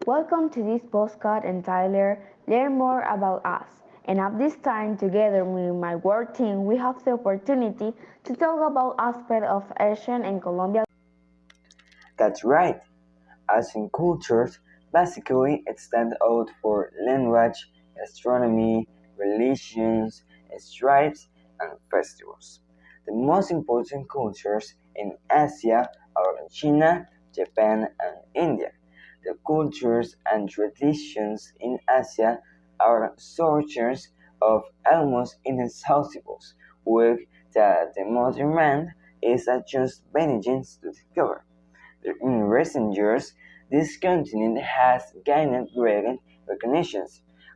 Welcome to this postcard entitled Learn More About Us. And at this time, together with my work team, we have the opportunity to talk about aspects of Asian and Colombian. That's right. Asian cultures basically stand out for language, astronomy, religions, stripes, and festivals. The most important cultures in Asia are China, Japan, and India. The cultures and traditions in Asia are sources of almost inexhaustible work that the modern man is just beginning to discover. In recent years, this continent has gained great recognition.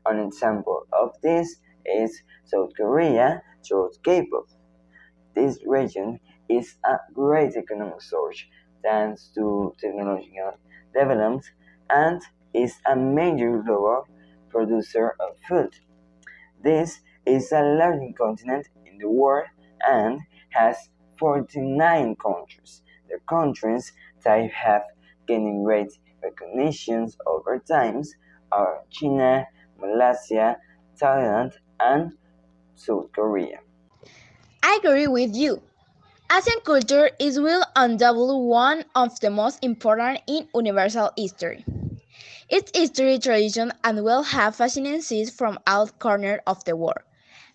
An example of this is South Korea through K-pop. This region is a great economic source thanks to technological developments and is a major global producer of food. This is the largest continent in the world and has 49 countries. The countries that have gained great recognition over time are China, Malaysia, Thailand, and South Korea. I agree with you. Asian culture is well undoubtedly one of the most important in universal history. Its history, tradition, and will have fascinations from all corners of the world,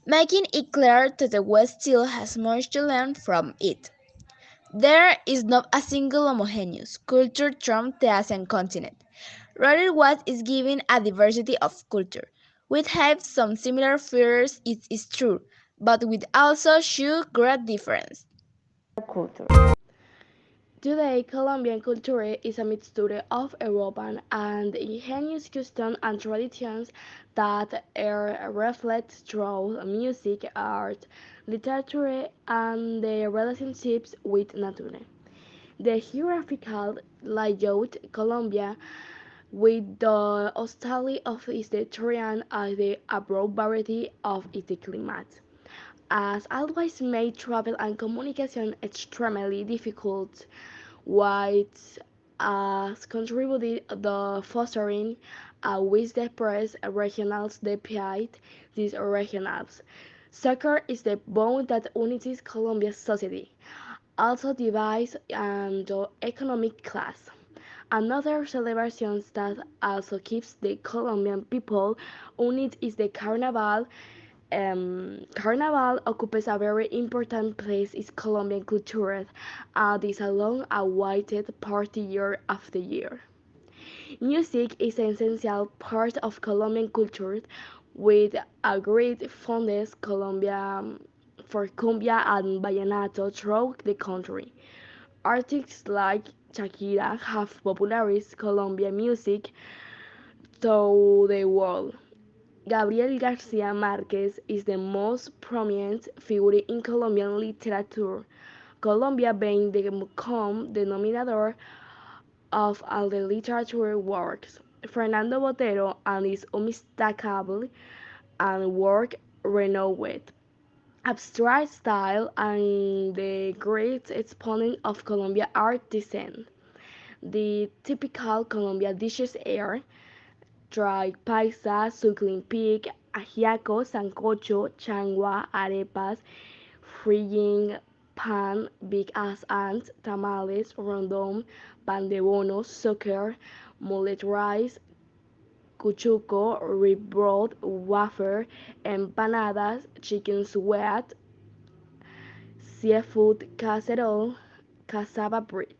making it clear that the West still has much to learn from it. There is not a single homogeneous culture from the Asian continent. Rather, what is given a diversity of culture. We have some similar features, it is true, but with also show great difference. Culture. Today, Colombian culture is a mixture of European and indigenous customs and traditions that are reflected through music, art, literature, and the relationships with nature. The geographical layout Colombia, with the hostility of its terrain and the abroad variety of its climate, has always made travel and communication extremely difficult, which has contributed the fostering with the press regionals despite these regionals. Soccer is the bond that unites Colombia's society, also divides the economic class. Another celebration that also keeps the Colombian people united is the Carnival. Carnival occupies a very important place in Colombian culture and is a long-awaited party year after year. Music is an essential part of Colombian culture with a great fondness for cumbia and vallenato throughout the country. Artists like Shakira have popularized Colombian music to the world. Gabriel Garcia Marquez is the most prominent figure in Colombian literature, Colombia being the common denominator of all the literature works. Fernando Botero and his unmistakable and work renowned abstract style and the great exponent of Colombia art design. The typical Colombian dishes are dried paisa, suckling pig, ajiaco, sancocho, changua, arepas, freezing pan, big ass ants, tamales, rondón, pan de bono, sucker, mullet rice, cuchuco, rib broth, wafer, empanadas, chicken sweat, seafood casserole, cassava bread.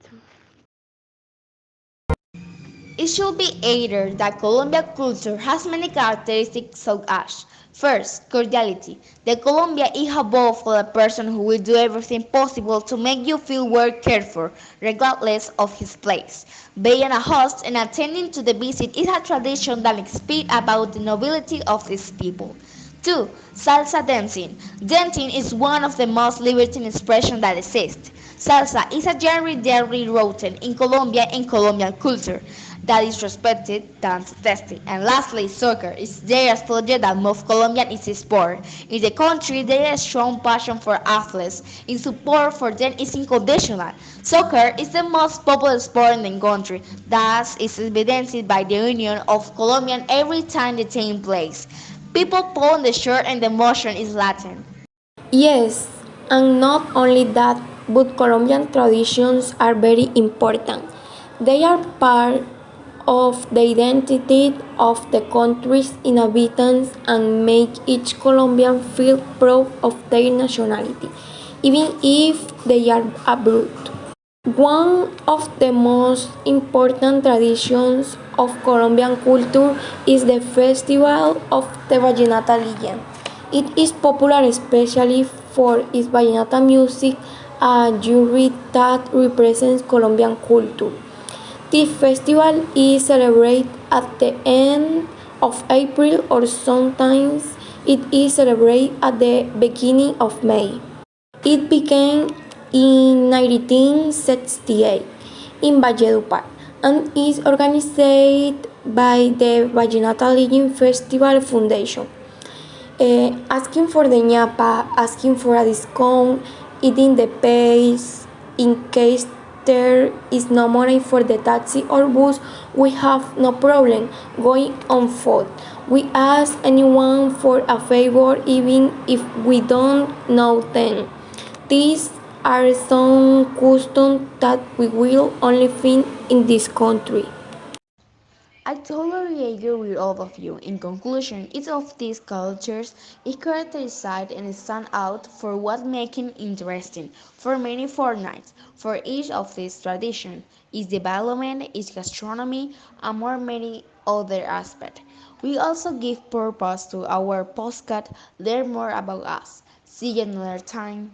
It should be added that Colombian culture has many characteristics such as first, cordiality. The Colombia is above for a person who will do everything possible to make you feel well cared for, regardless of his place. Being a host and attending to the visit is a tradition that speaks about the nobility of these people. 2. Salsa dancing. Dancing is one of the most liberating expressions that exist. Salsa is a genre dearly rooted in Colombia and Colombian culture. that is respected, dance testing. And lastly, soccer. It's the nostalgia that most Colombian is a sport. In the country, there is a strong passion for athletes. In support for them is unconditional. Soccer is the most popular sport in the country. Thus, is evidenced by the union of Colombians every time the team plays. People pull on the shirt and the motion is Latin. Yes, and not only that, but Colombian traditions are very important. They are part of the identity of the country's inhabitants and make each Colombian feel proud of their nationality, even if they are abroad. One of the most important traditions of Colombian culture is the Festival of the Vallenata Legend. It is popular especially for its vallenata music, a genre that represents Colombian culture. This festival is celebrated at the end of April or sometimes it is celebrated at the beginning of May. It began in 1968 in Valledupar and is organized by the Vallenata Legend Festival Foundation. Asking for the ñapa, asking for a discount, eating the pace in case there is no money for the taxi or bus, we have no problem going on foot. We ask anyone for a favor even if we don't know them. These are some customs that we will only find in this country. I totally agree with all of you. In conclusion, each of these cultures is characterized and stand out for what making interesting for many fortnights. For each of these traditions, its development, its gastronomy, and more many other aspects. We also give purpose to our postcard, learn more about us. See you another time.